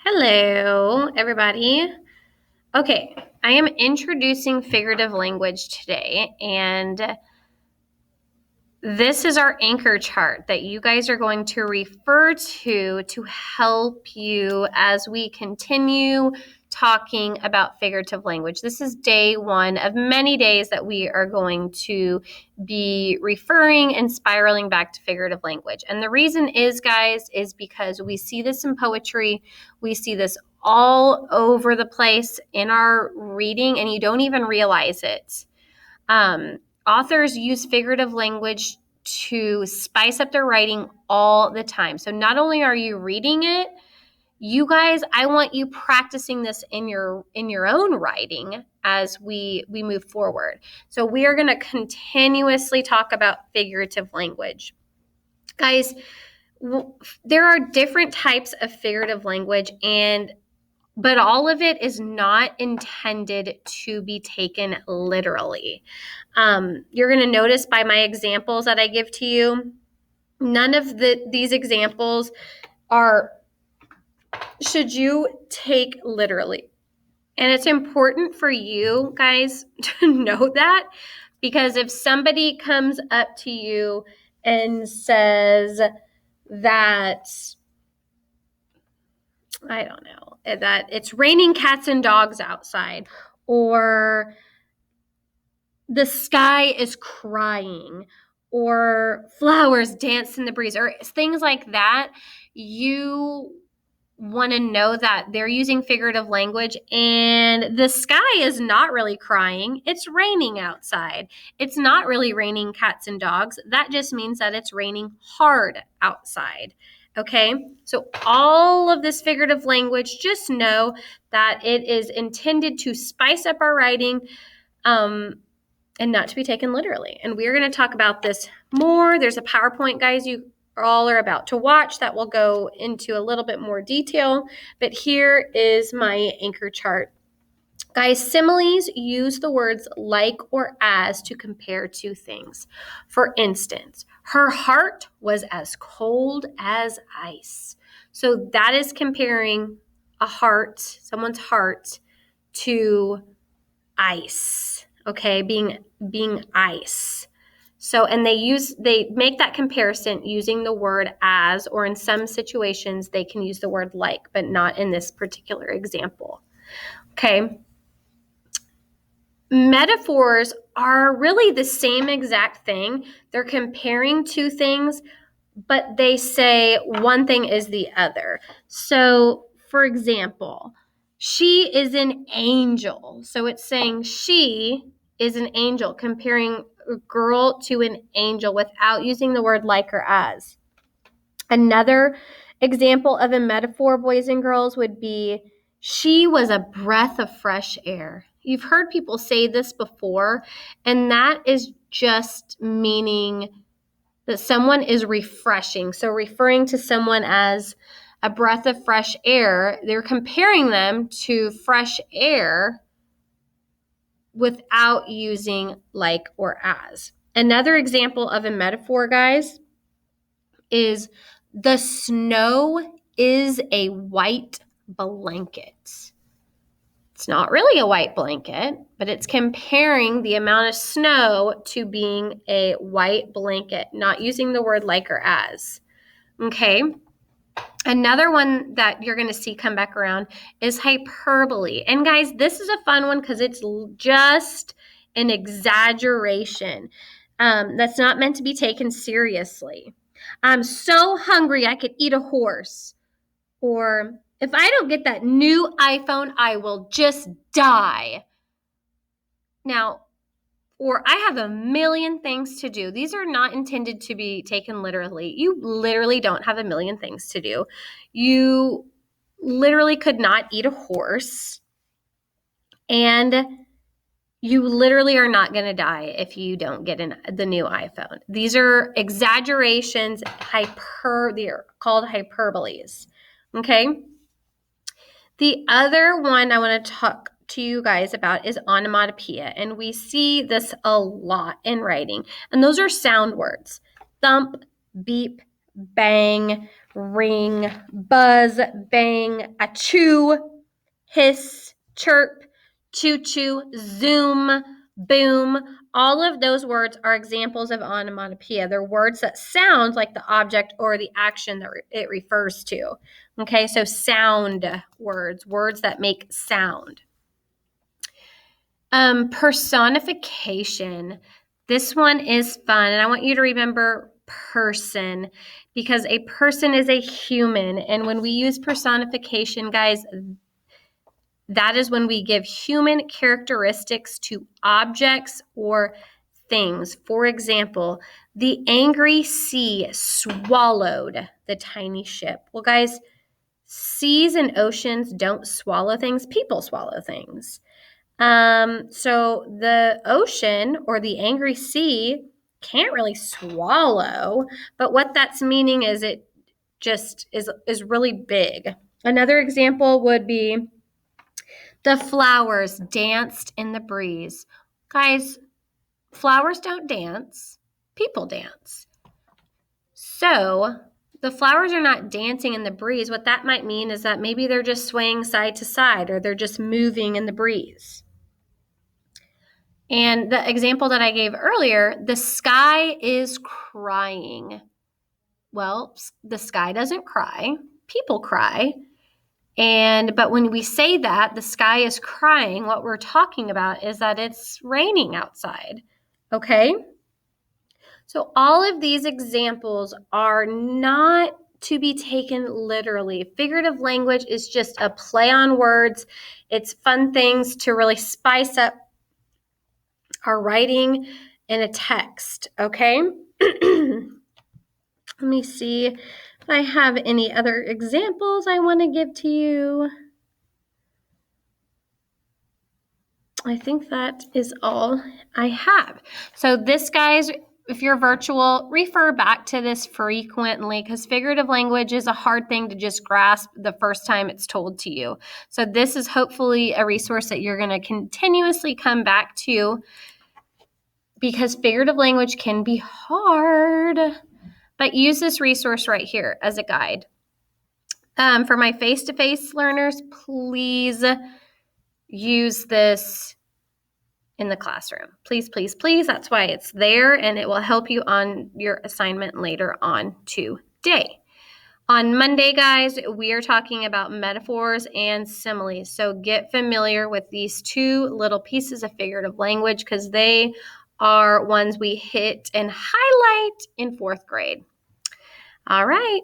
Hello, everybody. Okay, I am introducing figurative language today, and this is our anchor chart that you guys are going to refer to help you as we continue talking about figurative language. This is day one of many days that we are going to be referring and spiraling back to figurative language. And the reason is, guys, is because we see this in poetry. We see this all over the place in our reading, and you don't even realize it. Authors use figurative language to spice up their writing all the time. So not only are you reading it, you guys, I want you practicing this in your own writing as we move forward. So we are going to continuously talk about figurative language. Guys, there are different types of figurative language, but all of it is not intended to be taken literally. You're going to notice by my examples that I give to you, none of these examples should you take literally. And it's important for you guys to know that, because if somebody comes up to you and says that, I don't know, that it's raining cats and dogs outside, or the sky is crying, or flowers dance in the breeze, or things like that, you want to know that they're using figurative language, and the sky is not really crying. It's raining outside. It's not really raining cats and dogs. That just means that it's raining hard outside. Okay, so all of this figurative language, just know that it is intended to spice up our writing, and not to be taken literally. And we're going to talk about this more. There's a PowerPoint, guys, you all are about to watch that will go into a little bit more detail. But here is my anchor chart. Guys, similes use the words like or as to compare two things. For instance, her heart was as cold as ice. So that is comparing a heart, someone's heart, to ice. Okay, being ice. So, and they make that comparison using the word as, or in some situations they can use the word like, but not in this particular example. Okay. Metaphors are really the same exact thing. They're comparing two things, but they say one thing is the other. So, for example, she is an angel. So it's saying she is an angel, comparing a girl to an angel without using the word like or as. Another example of a metaphor, boys and girls, would be she was a breath of fresh air. You've heard people say this before, and that is just meaning that someone is refreshing. So referring to someone as a breath of fresh air, they're comparing them to fresh air without using like or as. Another example of a metaphor, guys, is the snow is a white blanket. It's not really a white blanket, but it's comparing the amount of snow to being a white blanket, not using the word like or as. Okay. Another one that you're going to see come back around is hyperbole. And guys, this is a fun one because it's just an exaggeration that's not meant to be taken seriously. I'm so hungry I could eat a horse. Or if I don't get that new iPhone, I will just die. Now, or I have a million things to do. These are not intended to be taken literally. You literally don't have a million things to do. You literally could not eat a horse, and you literally are not going to die if you don't get the new iPhone. These are exaggerations. They're called hyperboles. Okay. The other one I want to talk to you guys about is onomatopoeia, and we see this a lot in writing, and those are sound words: thump, beep, bang, ring, buzz, bang, achoo, hiss, chirp, choo-choo, zoom, boom. All of those words are examples of onomatopoeia. They're words that sound like the object or the action that it refers to. Okay, so sound words, words that make sound. Personification. This one is fun, and I want you to remember person, because a person is a human. And when we use personification, guys, that is when we give human characteristics to objects or things. For example, the angry sea swallowed the tiny ship. Well, guys, seas and oceans don't swallow things, people swallow things. So the ocean or the angry sea can't really swallow, but what that's meaning is it just is really big. Another example would be the flowers danced in the breeze. Guys, flowers don't dance, people dance. So the flowers are not dancing in the breeze. What that might mean is that maybe they're just swaying side to side, or they're just moving in the breeze. And the example that I gave earlier, the sky is crying. Well, the sky doesn't cry, people cry. But when we say that the sky is crying, what we're talking about is that it's raining outside. Okay? So all of these examples are not to be taken literally. Figurative language is just a play on words. It's fun things to really spice up our writing in a text, okay? Let me see if I have any other examples I want to give to you. I think that is all I have. So this, guys, if you're virtual, refer back to this frequently, because figurative language is a hard thing to just grasp the first time it's told to you. So this is hopefully a resource that you're going to continuously come back to, because figurative language can be hard. But use this resource right here as a guide. For my face-to-face learners, please use this in the classroom. Please, please, please. That's why it's there, and it will help you on your assignment later on today. On Monday, guys, we are talking about metaphors and similes. So get familiar with these two little pieces of figurative language, because they are ones we hit and highlight in 4th grade. All right.